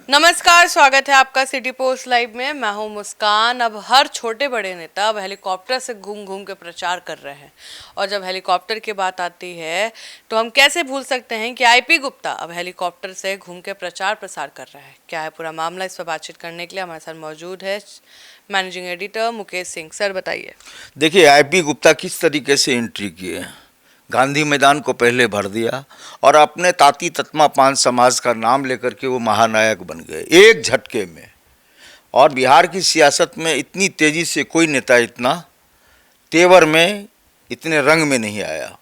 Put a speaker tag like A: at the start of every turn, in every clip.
A: नमस्कार, स्वागत है आपका सिटी पोस्ट लाइव में। मैं हूं मुस्कान। अब हर छोटे बड़े नेता अब हेलीकॉप्टर से घूम घूम के प्रचार कर रहे हैं और जब हेलीकॉप्टर की बात आती है तो हम कैसे भूल सकते हैं कि आईपी गुप्ता अब हेलीकॉप्टर से घूम के प्रचार प्रसार कर रहा है। क्या है पूरा मामला, इस पर बातचीत करने के लिए हमारे साथ मौजूद है managing editor Mukesh Singh. Sir बताइए।
B: देखिए, आईपी गुप्ता किस तरीके से एंट्री किए। गांधी मैदान को पहले भर दिया और अपने ताती ततमा पान समाज का नाम लेकर के वो महानायक बन गए एक झटके में। और बिहार की सियासत में इतनी तेजी से कोई नेता इतना तेवर में, इतने रंग में नहीं आया।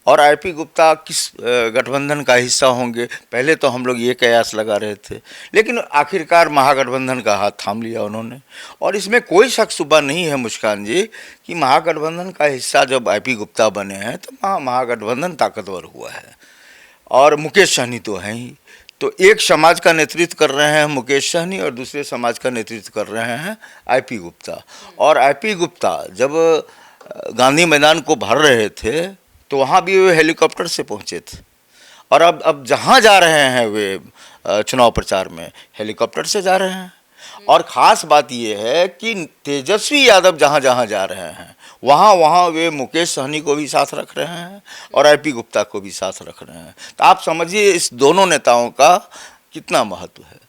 B: और आईपी गुप्ता किस गठबंधन का हिस्सा होंगे, पहले तो हम लोग ये कयास लगा रहे थे, लेकिन आखिरकार महागठबंधन का हाथ थाम लिया उन्होंने। और इसमें कोई शक शुबा नहीं है मुस्कान जी कि महागठबंधन का हिस्सा जब आईपी गुप्ता बने हैं तो महागठबंधन ताकतवर हुआ है। और मुकेश सहनी तो हैं ही, तो एक समाज का नेतृत्व कर रहे हैं मुकेश सहनी और दूसरे समाज का नेतृत्व कर रहे हैं आईपी गुप्ता। और आईपी गुप्ता जब गांधी मैदान को भर रहे थे तो वहाँ भी वे हेलीकॉप्टर से पहुँचे थे। और अब जहाँ जा रहे हैं वे चुनाव प्रचार में हेलीकॉप्टर से जा रहे हैं। और ख़ास बात ये है कि तेजस्वी यादव जहाँ जहाँ जा रहे हैं वहाँ वहाँ वे मुकेश सहनी को भी साथ रख रहे हैं और आईपी गुप्ता को भी साथ रख रहे हैं। तो आप समझिए इस दोनों नेताओं का कितना महत्व है।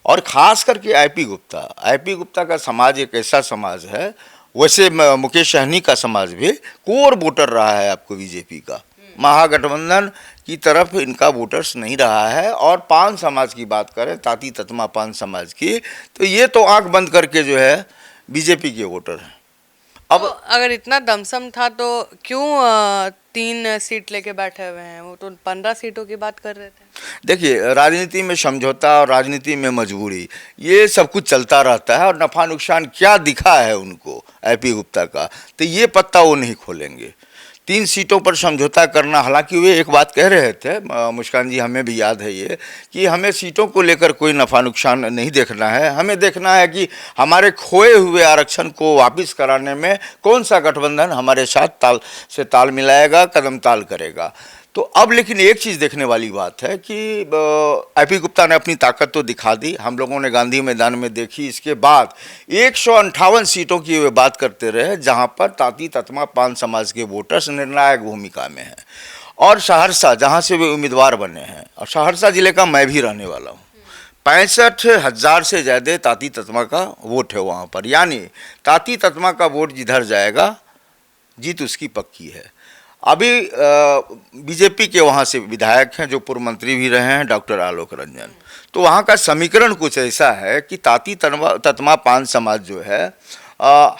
B: और ख़ास करके आईपी गुप्ता का समाज एक ऐसा समाज है, वैसे मुकेश सहनी का समाज भी कोर वोटर रहा है आपको बीजेपी का। महागठबंधन की तरफ इनका वोटर्स नहीं रहा है। और पान समाज की बात करें, ताती ततमा पान समाज की, तो ये तो आंख बंद करके जो है बीजेपी के वोटर हैं।
A: अब तो अगर इतना दमसम था तो क्यों 3 सीट लेके बैठे हुए हैं? वो तो 15 सीटों की बात कर रहे थे।
B: देखिए, राजनीति में समझौता और राजनीति में मजबूरी ये सब कुछ चलता रहता है। और नफ़ा नुकसान क्या दिखा है उनको आईपी गुप्ता का, तो ये पत्ता वो नहीं खोलेंगे। 3 सीटों पर समझौता करना, हालांकि वे एक बात कह रहे थे मुस्कान जी, हमें भी याद है ये, कि हमें सीटों को लेकर कोई नफ़ा नुकसान नहीं देखना है, हमें देखना है कि हमारे खोए हुए आरक्षण को वापस कराने में कौन सा गठबंधन हमारे साथ ताल मिलाएगा, कदम ताल करेगा। तो अब लेकिन एक चीज़ देखने वाली बात है कि आईपी गुप्ता ने अपनी ताकत तो दिखा दी, हम लोगों ने गांधी मैदान में देखी। इसके बाद 158 सीटों की वे बात करते रहे जहां पर ताती ततमा पान समाज के वोटर्स निर्णायक भूमिका में हैं। और सहरसा जहां से वे उम्मीदवार बने हैं, और सहरसा जिले का मैं भी रहने वाला हूँ, 65,000 से ज़्यादा ताती ततमा का वोट है वहाँ पर। यानी ताती ततमा का वोट जिधर जाएगा जीत उसकी पक्की है। अभी बीजेपी के वहाँ से विधायक हैं जो पूर्व मंत्री भी रहे हैं, डॉक्टर आलोक रंजन। तो वहाँ का समीकरण कुछ ऐसा है कि ताती ततमा पान समाज जो है,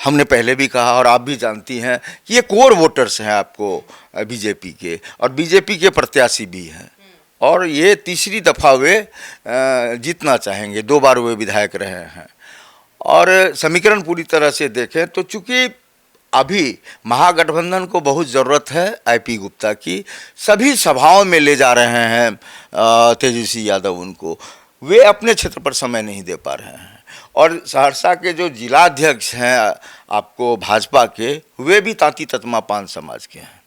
B: हमने पहले भी कहा और आप भी जानती हैं कि ये कोर वोटर्स हैं आपको बीजेपी के, और बीजेपी के प्रत्याशी भी हैं। और ये तीसरी दफ़ा वे जीतना चाहेंगे, 2 बार वे विधायक रहे हैं। और समीकरण पूरी तरह से देखें तो चूँकि अभी महागठबंधन को बहुत ज़रूरत है आईपी गुप्ता की, सभी सभाओं में ले जा रहे हैं तेजस्वी यादव उनको, वे अपने क्षेत्र पर समय नहीं दे पा रहे हैं। और सहरसा के जो जिलाध्यक्ष हैं आपको भाजपा के, वे भी ताती ततमा पान समाज के हैं।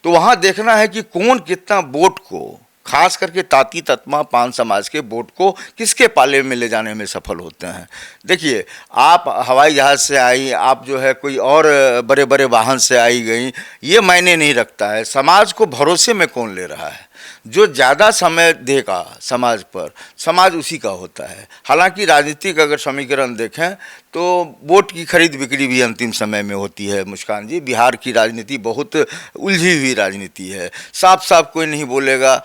B: तो वहाँ देखना है कि कौन कितना वोट को, खास करके ताती ततमा पान समाज के वोट को किसके पाले में ले जाने में सफल होते हैं। देखिए, आप हवाई जहाज़ से आई, आप जो है कोई और बड़े बड़े वाहन से आई गई, ये मायने नहीं रखता है। समाज को भरोसे में कौन ले रहा है, जो ज़्यादा समय देगा समाज पर, समाज उसी का होता है। हालांकि राजनीतिक अगर समीकरण देखें तो वोट की खरीद बिक्री भी अंतिम समय में होती है मुस्कान जी। बिहार की राजनीति बहुत उलझी हुई राजनीति है। साफ साफ कोई नहीं बोलेगा,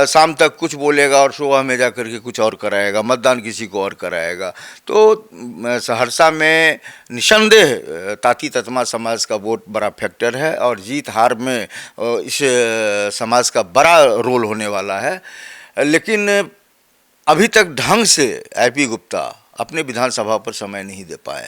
B: शाम तक कुछ बोलेगा और सुबह में जा कर के कुछ और कराएगा, मतदान किसी को और कराएगा। तो सहरसा में निसंदेह ताती ततमा समाज का वोट बड़ा फैक्टर है और जीत हार में इस समाज का बड़ा रोल होने वाला है। लेकिन अभी तक ढंग से आईपी गुप्ता अपने विधानसभा पर समय नहीं दे पाए।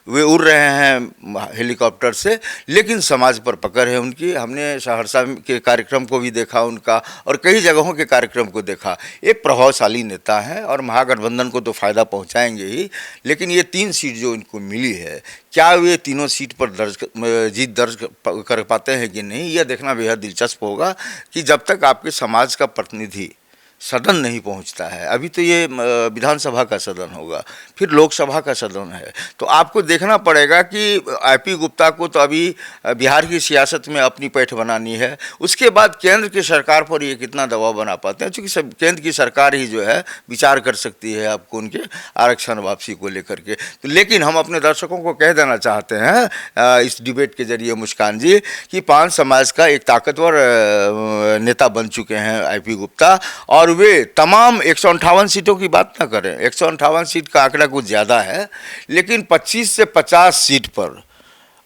B: वे उड़ रहे हैं हेलीकॉप्टर से, लेकिन समाज पर पकड़ है उनकी। हमने सहरसा के कार्यक्रम को भी देखा उनका, और कई जगहों के कार्यक्रम को देखा। एक प्रभावशाली नेता हैं और महागठबंधन को तो फ़ायदा पहुंचाएंगे ही, लेकिन ये 3 सीट जो इनको मिली है, क्या वे तीनों सीट पर जीत दर्ज कर पाते हैं कि नहीं, यह देखना बेहद दिलचस्प होगा कि जब तक आपके समाज का प्रतिनिधि सदन नहीं पहुंचता है। अभी तो ये विधानसभा का सदन होगा, फिर लोकसभा का सदन है। तो आपको देखना पड़ेगा कि आईपी गुप्ता को तो अभी बिहार की सियासत में अपनी पैठ बनानी है, उसके बाद केंद्र की सरकार पर ये कितना दबाव बना पाते हैं, क्योंकि सब केंद्र की सरकार ही जो है विचार कर सकती है आपको उनके आरक्षण वापसी को लेकर के। तो लेकिन हम अपने दर्शकों को कह देना चाहते हैं इस डिबेट के जरिए मुस्कान जी कि पान समाज का एक ताकतवर नेता बन चुके हैं आईपी गुप्ता, और वे तमाम 158 सीटों की बात ना करें, 158 सीट का आंकड़ा कुछ ज़्यादा है, लेकिन 25 से 50 सीट पर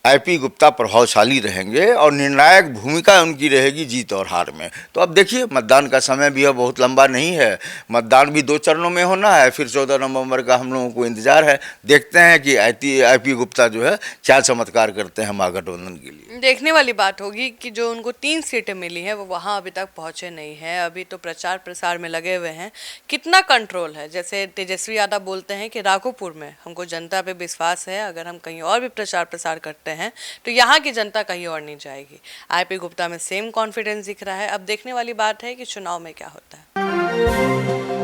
B: आईपी गुप्ता प्रभावशाली रहेंगे और निर्णायक भूमिका उनकी रहेगी जीत और हार में। तो अब देखिए, मतदान का समय भी अब बहुत लंबा नहीं है, मतदान भी 2 चरणों में होना है, फिर 14 नवंबर का हम लोगों को इंतजार है। देखते हैं कि आईपी गुप्ता जो है क्या चमत्कार करते हैं महागठबंधन के लिए।
A: देखने वाली बात होगी कि जो उनको 3 सीटें मिली हैं वो वहाँ अभी तक पहुँचे नहीं हैं, अभी तो प्रचार प्रसार में लगे हुए हैं। कितना कंट्रोल है, जैसे तेजस्वी यादव बोलते हैं कि राघोपुर में हमको जनता पे विश्वास है, अगर हम कहीं और भी प्रचार प्रसार करते हैं तो यहाँ की जनता कहीं और नहीं जाएगी। आईपी गुप्ता में सेम कॉन्फिडेंस दिख रहा है। अब देखने वाली बात है कि चुनाव में क्या होता है।